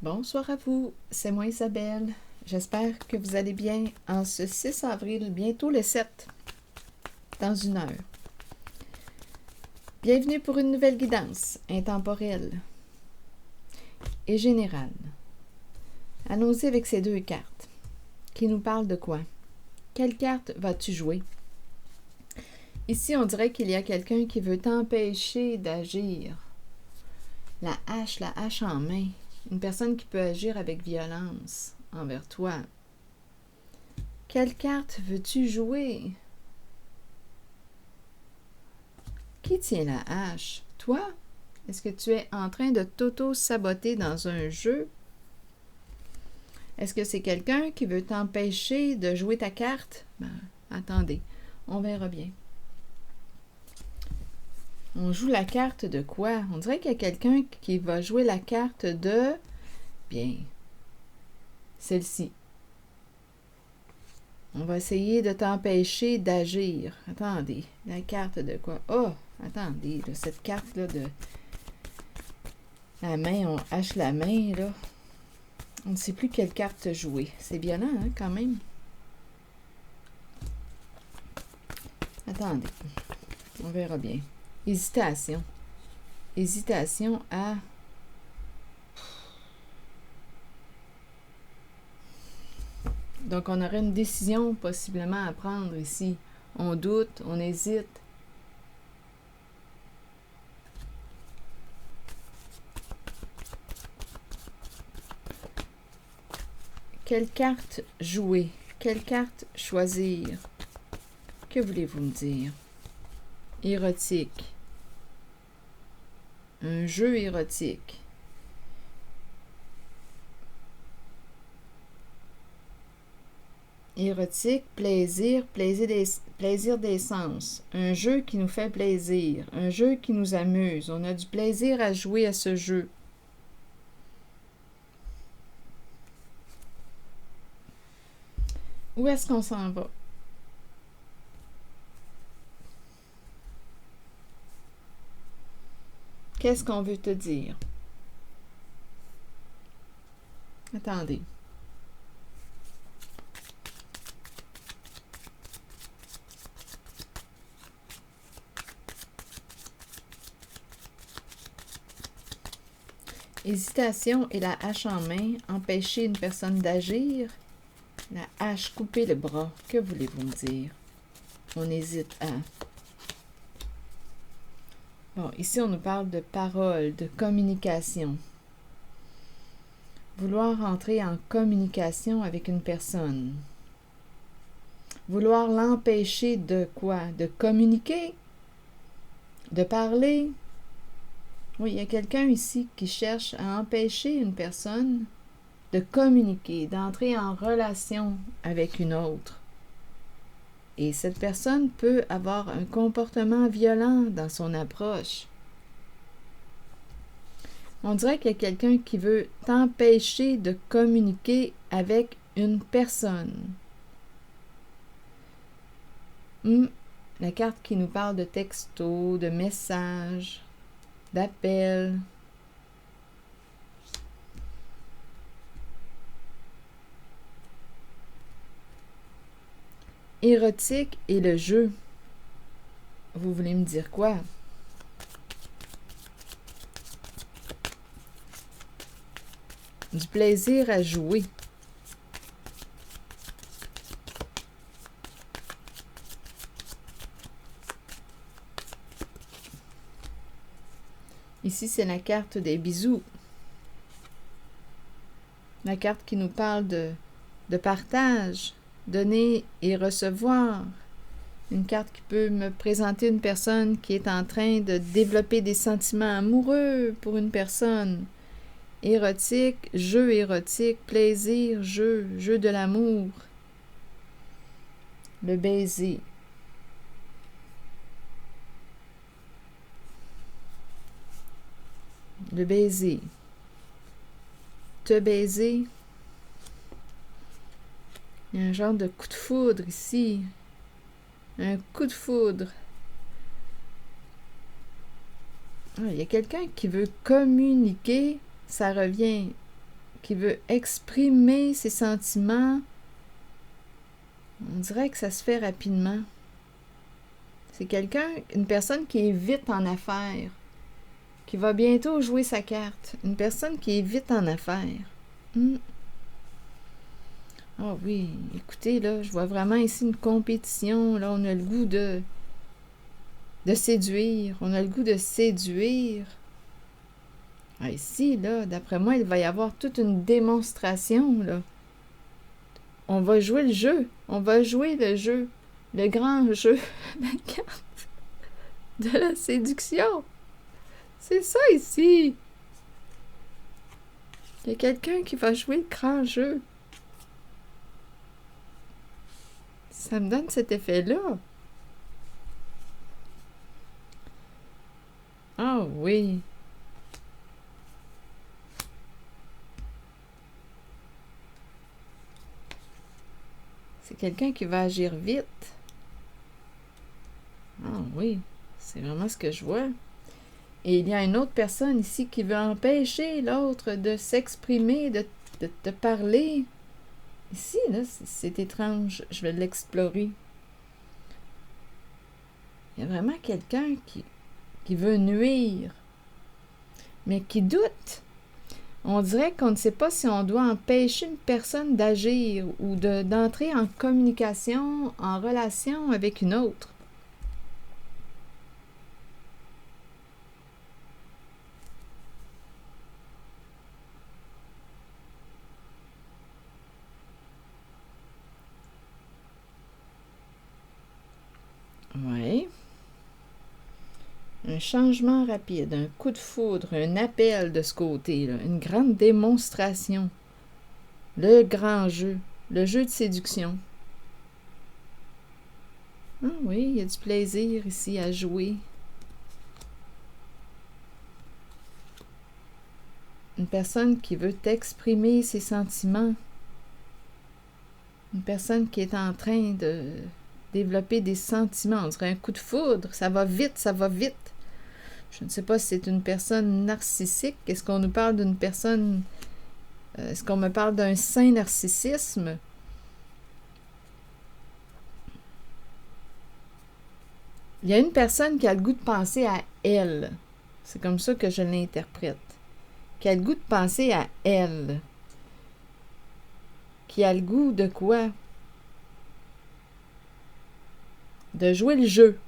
Bonsoir à vous, c'est moi Isabelle. J'espère que vous allez bien en ce 6 avril, bientôt le 7, dans une heure. Bienvenue pour une nouvelle guidance intemporelle et générale. Allons-y avec ces deux cartes qui nous parlent de quoi? Quelle carte vas-tu jouer? Ici, on dirait qu'il y a quelqu'un qui veut t'empêcher d'agir. La hache en main. Une personne qui peut agir avec violence envers toi. Quelle carte veux-tu jouer? Qui tient la hache? Toi? Est-ce que tu es en train de t'auto-saboter dans un jeu? Est-ce que c'est quelqu'un qui veut t'empêcher de jouer ta carte? Attendez, on verra bien. On joue la carte de quoi? On dirait qu'il y a quelqu'un qui va jouer la carte de... Bien, celle-ci. On va essayer de t'empêcher d'agir. Attendez, la carte de quoi? Oh, attendez, là, cette carte-là de... La main, on hache la main, là. On ne sait plus quelle carte jouer. C'est violent, hein, quand même. Attendez, on verra bien. Hésitation. Hésitation à... Donc, on aurait une décision possiblement à prendre ici. On doute, on hésite. Quelle carte jouer? Quelle carte choisir? Que voulez-vous me dire? Érotique. Un jeu érotique. Érotique, plaisir, plaisir des sens. Un jeu qui nous fait plaisir. Un jeu qui nous amuse. On a du plaisir à jouer à ce jeu. Où est-ce qu'on s'en va? Qu'est-ce qu'on veut te dire? Attendez. Hésitation et la hache en main, empêcher une personne d'agir. La hache, couper le bras. Que voulez-vous me dire? On hésite à... Bon, ici, on nous parle de parole, de communication. Vouloir entrer en communication avec une personne. Vouloir l'empêcher de quoi? De communiquer? De parler? Oui, il y a quelqu'un ici qui cherche à empêcher une personne de communiquer, d'entrer en relation avec une autre. Et cette personne peut avoir un comportement violent dans son approche. On dirait qu'il y a quelqu'un qui veut t'empêcher de communiquer avec une personne. La carte qui nous parle de texto, de messages, d'appels. Érotique et le jeu. Vous voulez me dire quoi? Du plaisir à jouer. Ici, c'est la carte des bisous. La carte qui nous parle de partage, donner et recevoir. Une carte qui peut me présenter une personne qui est en train de développer des sentiments amoureux pour une personne. Érotique, jeu érotique, plaisir, jeu de l'amour. Le baiser. Le baiser. Te baiser. Il y a un genre de coup de foudre ici. Un coup de foudre. Il y a quelqu'un qui veut communiquer. Ça revient qui veut exprimer ses sentiments, on dirait que ça se fait rapidement. C'est une personne qui est vite en affaires, qui va bientôt jouer sa carte. Une personne qui est vite en affaires. Ah oui, écoutez, là, je vois vraiment ici une compétition. Là, on a le goût de séduire. On a le goût de séduire. Ah, ici, là, d'après moi, il va y avoir toute une démonstration, là. On va jouer le jeu. On va jouer le jeu. Le grand jeu. La carte de la séduction. C'est ça, ici. Il y a quelqu'un qui va jouer le grand jeu. Ça me donne cet effet-là. Ah oui. C'est quelqu'un qui va agir vite. Ah oui, c'est vraiment ce que je vois. Et il y a une autre personne ici qui veut empêcher l'autre de s'exprimer, de te parler. Ici, là, c'est étrange. Je vais l'explorer. Il y a vraiment quelqu'un qui veut nuire, mais qui doute. On dirait qu'on ne sait pas si on doit empêcher une personne d'agir ou d'entrer en communication, en relation avec une autre. Oui. Un changement rapide, un coup de foudre, un appel de ce côté-là, une grande démonstration. Le grand jeu, le jeu de séduction. Ah oui, il y a du plaisir ici à jouer. Une personne qui veut exprimer ses sentiments. Une personne qui est en train de développer des sentiments. On dirait un coup de foudre. Ça va vite, ça va vite. Je ne sais pas si c'est une personne narcissique. Est-ce qu'on nous parle d'une personne... est-ce qu'on me parle d'un sain narcissisme? Il y a une personne qui a le goût de penser à elle. C'est comme ça que je l'interprète. Qui a le goût de penser à elle. Qui a le goût de quoi? De jouer le jeu.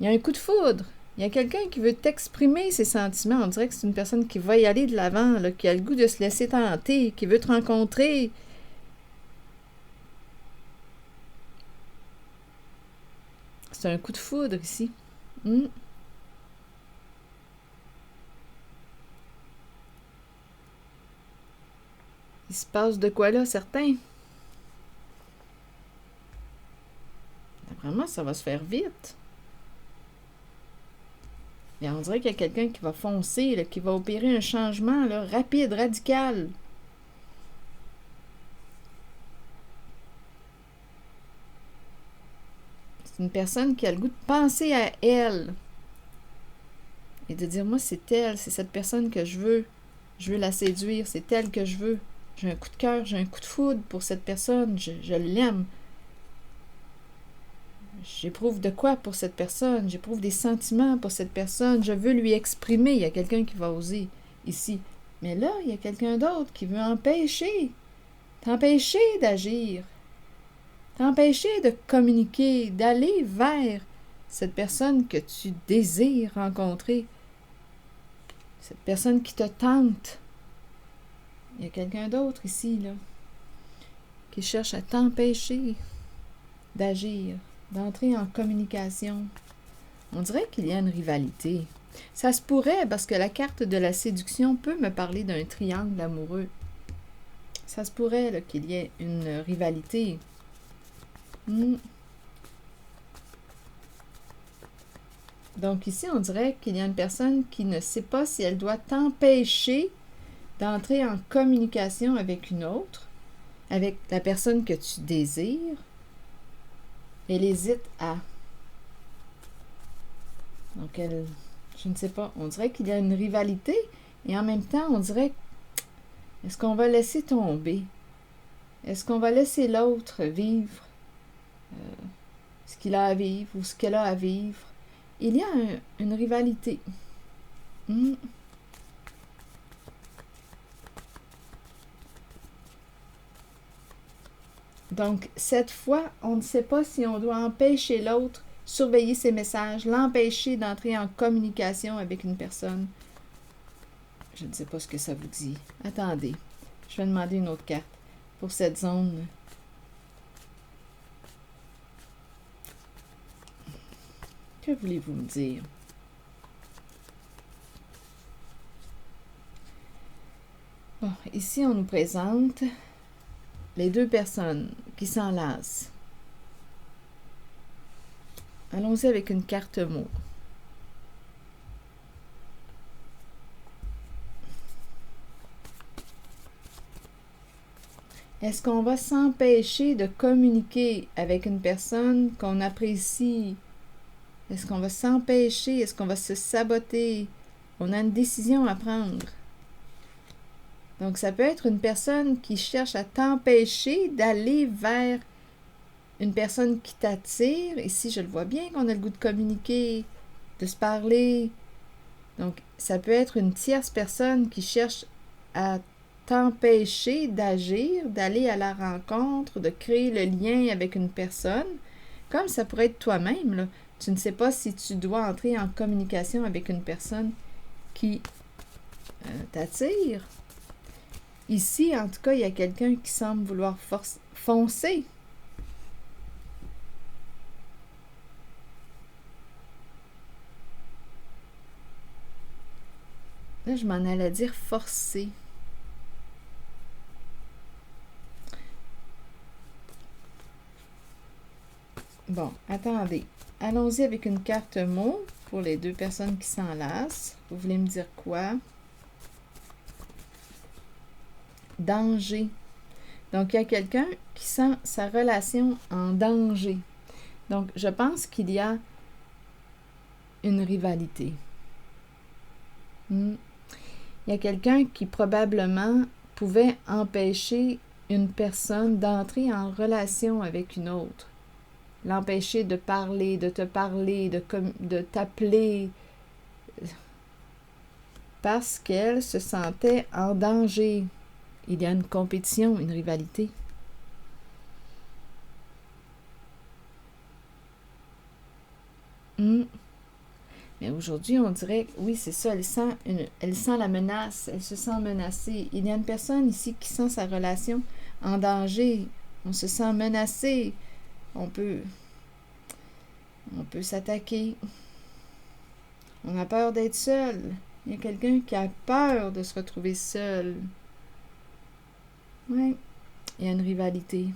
Il y a un coup de foudre. Il y a quelqu'un qui veut t'exprimer ses sentiments. On dirait que c'est une personne qui va y aller de l'avant, là, qui a le goût de se laisser tenter, qui veut te rencontrer. C'est un coup de foudre ici. Il se passe de quoi là, certains? D'après moi, ça va se faire vite. Et on dirait qu'il y a quelqu'un qui va foncer, là, qui va opérer un changement là, rapide, radical. C'est une personne qui a le goût de penser à elle. Et de dire, moi, c'est elle, c'est cette personne que je veux. Je veux la séduire, c'est elle que je veux. J'ai un coup de cœur, j'ai un coup de foudre pour cette personne, je l'aime. J'éprouve de quoi pour cette personne? J'éprouve des sentiments pour cette personne. Je veux lui exprimer. Il y a quelqu'un qui va oser ici. Mais là, il y a quelqu'un d'autre qui veut t'empêcher d'agir, t'empêcher de communiquer, d'aller vers cette personne que tu désires rencontrer, cette personne qui te tente. Il y a quelqu'un d'autre ici, là, qui cherche à t'empêcher d'agir, d'entrer en communication. On dirait qu'il y a une rivalité. Ça se pourrait, parce que la carte de la séduction peut me parler d'un triangle amoureux. Ça se pourrait là, qu'il y ait une rivalité. Donc ici, on dirait qu'il y a une personne qui ne sait pas si elle doit t'empêcher d'entrer en communication avec une autre, avec la personne que tu désires. Elle hésite à... Donc je ne sais pas, on dirait qu'il y a une rivalité et en même temps, on dirait Est-ce qu'on va laisser tomber? Est-ce qu'on va laisser l'autre vivre ce qu'il a à vivre ou ce qu'elle a à vivre? Il y a une rivalité. Donc, cette fois, on ne sait pas si on doit empêcher l'autre, surveiller ses messages, l'empêcher d'entrer en communication avec une personne. Je ne sais pas ce que ça vous dit. Attendez, je vais demander une autre carte pour cette zone. Que voulez-vous me dire? Bon, ici, on nous présente les deux personnes qui s'enlacent. Allons-y avec une carte mot. Est-ce qu'on va s'empêcher de communiquer avec une personne qu'on apprécie? Est-ce qu'on va s'empêcher? Est-ce qu'on va se saboter? On a une décision à prendre. Donc, ça peut être une personne qui cherche à t'empêcher d'aller vers une personne qui t'attire. Ici, je le vois bien qu'on a le goût de communiquer, de se parler. Donc, ça peut être une tierce personne qui cherche à t'empêcher d'agir, d'aller à la rencontre, de créer le lien avec une personne, comme ça pourrait être toi-même, là. Tu ne sais pas si tu dois entrer en communication avec une personne qui t'attire. Ici, en tout cas, il y a quelqu'un qui semble vouloir foncer. Là, je m'en allais dire forcer. Bon, attendez. Allons-y avec une carte mot pour les deux personnes qui s'enlacent. Vous voulez me dire quoi? Danger. Donc, il y a quelqu'un qui sent sa relation en danger. Donc, je pense qu'il y a une rivalité. Il y a quelqu'un qui probablement pouvait empêcher une personne d'entrer en relation avec une autre. L'empêcher de parler, de te parler, de t'appeler, parce qu'elle se sentait en danger. Il y a une compétition, une rivalité. Mais aujourd'hui, on dirait, oui, c'est ça, elle sent la menace, elle se sent menacée. Il y a une personne ici qui sent sa relation en danger. On se sent menacé. On peut s'attaquer. On a peur d'être seul. Il y a quelqu'un qui a peur de se retrouver seul. Oui, il y a une rivalité.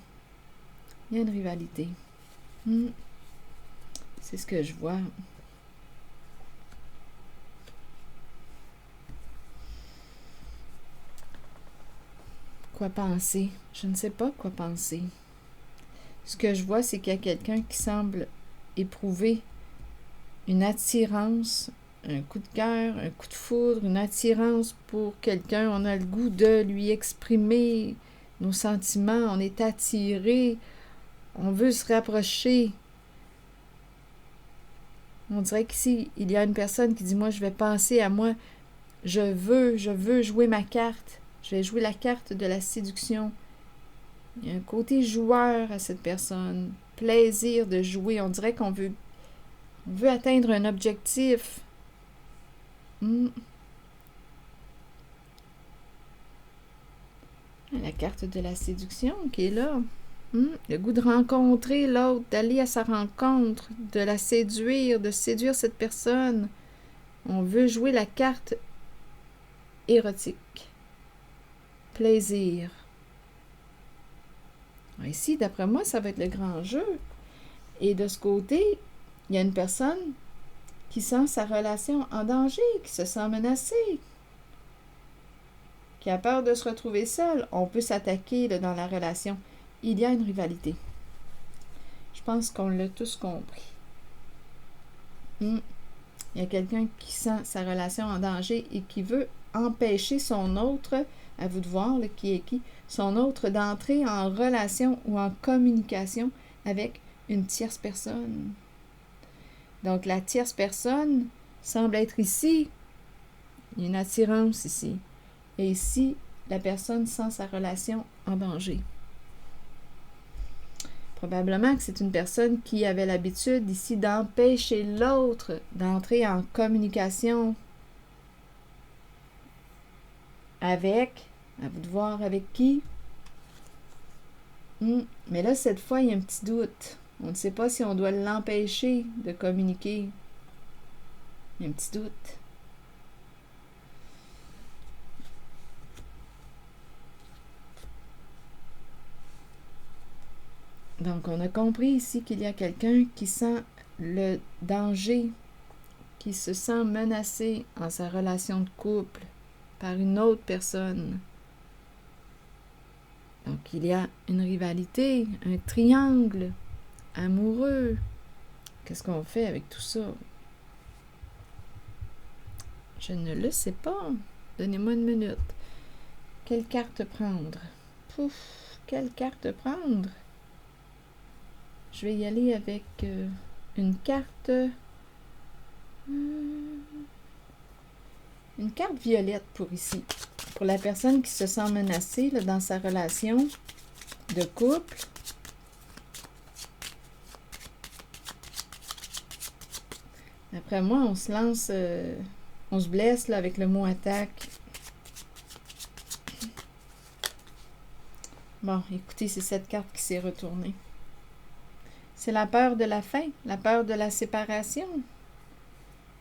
Il y a une rivalité. C'est ce que je vois. Quoi penser? Je ne sais pas quoi penser. Ce que je vois, c'est qu'il y a quelqu'un qui semble éprouver une attirance, un coup de cœur, un coup de foudre, une attirance pour quelqu'un. On a le goût de lui exprimer nos sentiments. On est attiré. On veut se rapprocher. On dirait qu'ici, il y a une personne qui dit, moi, je vais penser à moi. Je veux jouer ma carte. Je vais jouer la carte de la séduction. Il y a un côté joueur à cette personne. Plaisir de jouer. On dirait qu'on veut atteindre un objectif. La carte de la séduction qui est là. Le goût de rencontrer l'autre, d'aller à sa rencontre, de la séduire, de séduire cette personne. On veut jouer la carte érotique. Plaisir. Ici, d'après moi, ça va être le grand jeu. Et de ce côté, il y a une personne qui sent sa relation en danger, qui se sent menacée, qui a peur de se retrouver seule. On peut s'attaquer dans la relation. Il y a une rivalité. Je pense qu'on l'a tous compris. Il y a quelqu'un qui sent sa relation en danger et qui veut empêcher son autre, à vous de voir là, qui est qui, son autre d'entrer en relation ou en communication avec une tierce personne. Donc la tierce personne semble être ici. Il y a une attirance ici. Et ici, la personne sent sa relation en danger. Probablement que c'est une personne qui avait l'habitude ici d'empêcher l'autre d'entrer en communication avec, à vous de voir avec qui. Mais là, cette fois, il y a un petit doute. On ne sait pas si on doit l'empêcher de communiquer. Il y a un petit doute. Donc, on a compris ici qu'il y a quelqu'un qui sent le danger, qui se sent menacé en sa relation de couple par une autre personne. Donc, il y a une rivalité, un triangle amoureux. Qu'est-ce qu'on fait avec tout ça? Je ne le sais pas. Donnez-moi une minute. Quelle carte prendre? Pouf! Quelle carte prendre? Je vais y aller avec une carte... une carte violette pour ici. Pour la personne qui se sent menacée là, dans sa relation de couple. Après moi, on se lance... on se blesse là, avec le mot attaque. Bon, écoutez, c'est cette carte qui s'est retournée. C'est la peur de la fin, la peur de la séparation.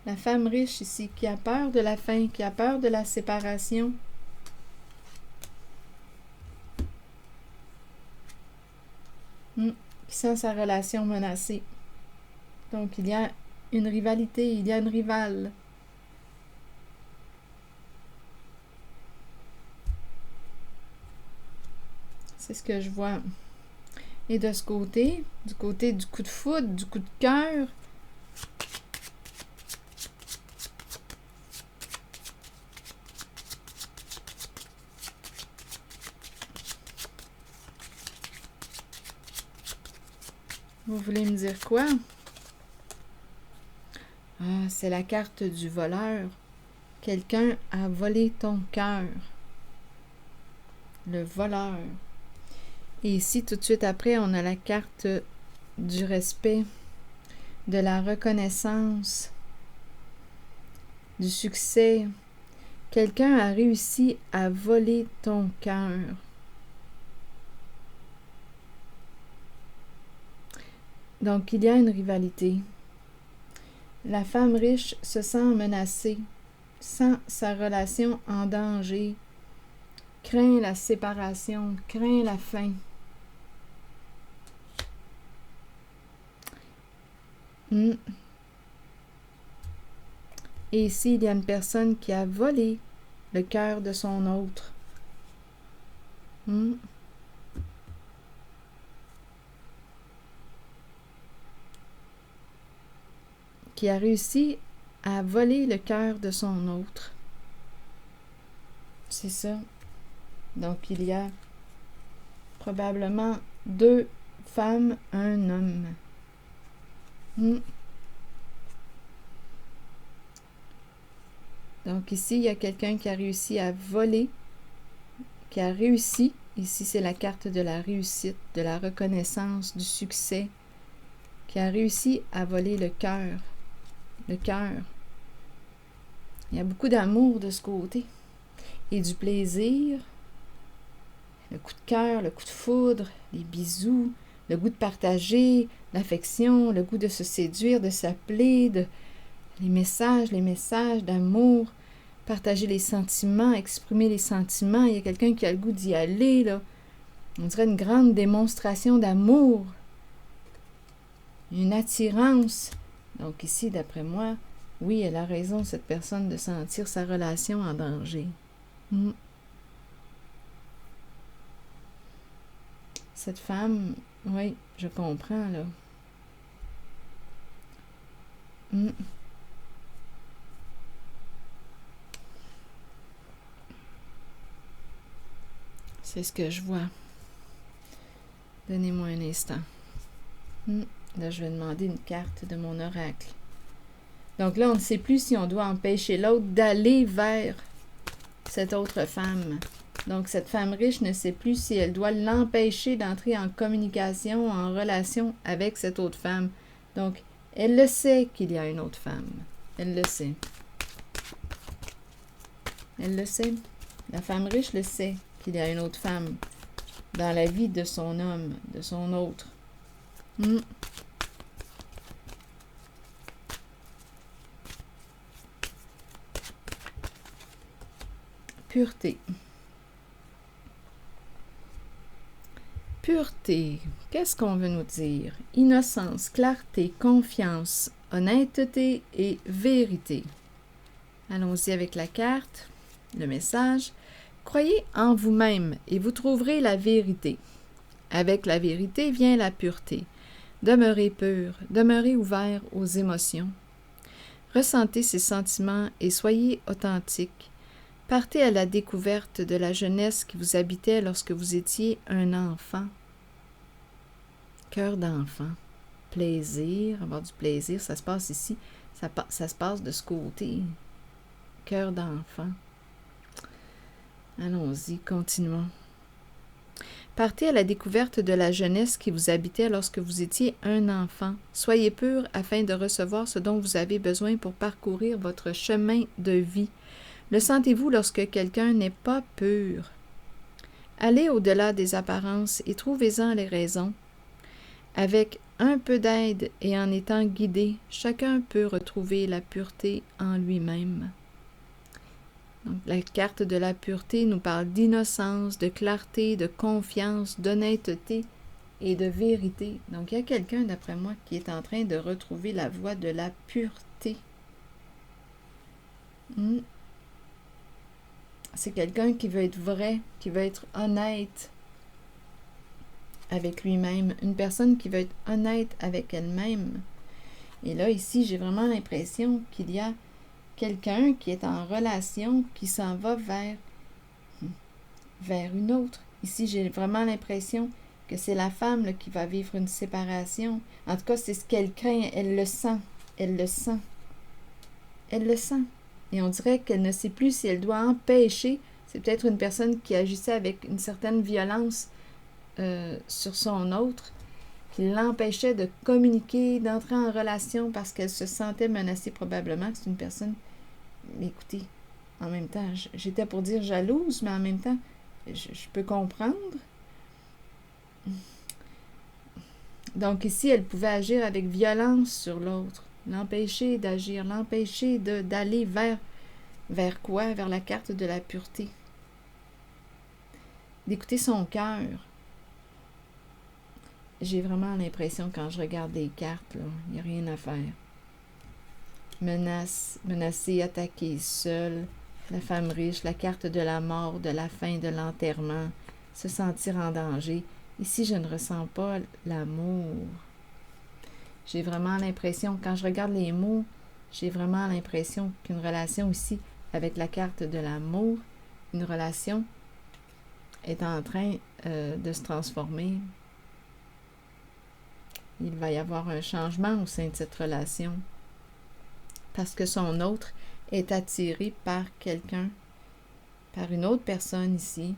La femme riche ici, qui a peur de la fin, qui a peur de la séparation. Qui sent sa relation menacée. Donc, il y a une rivalité, il y a une rivale. C'est ce que je vois. Et de ce côté, du côté du coup de foudre, du coup de cœur, vous voulez me dire quoi? Ah, c'est la carte du voleur. Quelqu'un a volé ton cœur. Le voleur. Et ici, tout de suite après, on a la carte du respect, de la reconnaissance, du succès. Quelqu'un a réussi à voler ton cœur. Donc, il y a une rivalité. La femme riche se sent menacée, sent sa relation en danger, craint la séparation, craint la fin. Et ici, il y a une personne qui a volé le cœur de son autre. Qui a réussi à voler le cœur de son autre. C'est ça. Donc, il y a probablement 2 femmes, un homme. Donc, ici, il y a quelqu'un qui a réussi à voler, qui a réussi. Ici, c'est la carte de la réussite, de la reconnaissance, du succès, qui a réussi à voler le cœur. Le cœur. Il y a beaucoup d'amour de ce côté. Et du plaisir. Le coup de cœur, le coup de foudre, les bisous, le goût de partager, l'affection, le goût de se séduire, de s'appeler, les messages d'amour, partager les sentiments, exprimer les sentiments. Il y a quelqu'un qui a le goût d'y aller, là. On dirait une grande démonstration d'amour. Une attirance. Donc ici, d'après moi, oui, elle a raison, cette personne, de sentir sa relation en danger. Cette femme, oui, je comprends, là. C'est ce que je vois. Donnez-moi un instant. Là, je vais demander une carte de mon oracle. Donc là, on ne sait plus si on doit empêcher l'autre d'aller vers cette autre femme. Donc, cette femme riche ne sait plus si elle doit l'empêcher d'entrer en communication, en relation avec cette autre femme. Donc, elle le sait qu'il y a une autre femme. Elle le sait. Elle le sait. La femme riche le sait qu'il y a une autre femme dans la vie de son homme, de son autre. Pureté. Pureté, qu'est-ce qu'on veut nous dire? Innocence, clarté, confiance, honnêteté et vérité. Allons-y avec la carte, le message. Croyez en vous-même et vous trouverez la vérité. Avec la vérité vient la pureté. Demeurez pur, demeurez ouvert aux émotions. Ressentez ces sentiments et soyez authentique. Partez à la découverte de la jeunesse qui vous habitait lorsque vous étiez un enfant. Cœur d'enfant. Plaisir, avoir du plaisir, ça se passe ici. Ça se passe de ce côté. Cœur d'enfant. Allons-y, continuons. Partez à la découverte de la jeunesse qui vous habitait lorsque vous étiez un enfant. Soyez pur afin de recevoir ce dont vous avez besoin pour parcourir votre chemin de vie. Le sentez-vous lorsque quelqu'un n'est pas pur? Allez au-delà des apparences et trouvez-en les raisons. Avec un peu d'aide et en étant guidé, chacun peut retrouver la pureté en lui-même. Donc, la carte de la pureté nous parle d'innocence, de clarté, de confiance, d'honnêteté et de vérité. Donc, il y a quelqu'un, d'après moi, qui est en train de retrouver la voie de la pureté. C'est quelqu'un qui veut être vrai, qui veut être honnête avec lui-même. Une personne qui veut être honnête avec elle-même. Et là, ici, j'ai vraiment l'impression qu'il y a quelqu'un qui est en relation, qui s'en va vers une autre. Ici, j'ai vraiment l'impression que c'est la femme là, qui va vivre une séparation. En tout cas, c'est ce qu'elle craint. Elle le sent. Elle le sent. Elle le sent. Et on dirait qu'elle ne sait plus si elle doit empêcher. C'est peut-être une personne qui agissait avec une certaine violence sur son autre, qui l'empêchait de communiquer, d'entrer en relation parce qu'elle se sentait menacée probablement. C'est une personne, écoutez, en même temps, j'étais pour dire jalouse, mais en même temps, je peux comprendre. Donc ici, elle pouvait agir avec violence sur l'autre. L'empêcher d'agir, l'empêcher d'aller vers quoi? Vers la carte de la pureté. D'écouter son cœur. J'ai vraiment l'impression, quand je regarde les cartes, il n'y a rien à faire. Menacer, attaquer seul, la femme riche, la carte de la mort, de la fin, de l'enterrement, se sentir en danger. Ici, je ne ressens pas l'amour. J'ai vraiment l'impression, quand je regarde les mots, j'ai vraiment l'impression qu'une relation ici, avec la carte de l'amour, une relation est en train de se transformer. Il va y avoir un changement au sein de cette relation parce que son autre est attiré par quelqu'un, par une autre personne ici,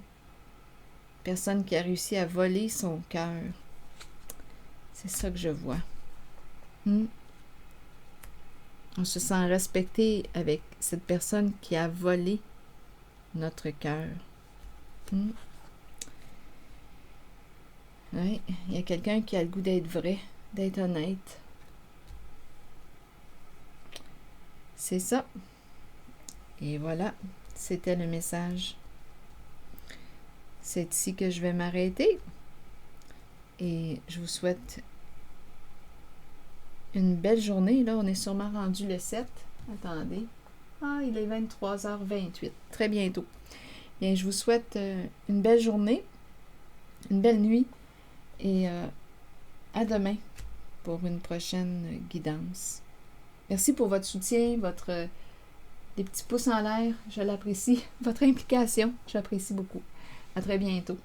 personne qui a réussi à voler son cœur. C'est ça que je vois. On se sent respecté avec cette personne qui a volé notre cœur. Oui, il y a quelqu'un qui a le goût d'être vrai, d'être honnête. C'est ça. Et voilà, c'était le message. C'est ici que je vais m'arrêter. Et je vous souhaite une belle journée. Là, on est sûrement rendu le 7. Attendez. Il est 23h28. Très bientôt. Bien, je vous souhaite une belle journée, une belle nuit. Et à demain pour une prochaine guidance. Merci pour votre soutien, les petits pouces en l'air, je l'apprécie. Votre implication, j'apprécie beaucoup. À très bientôt.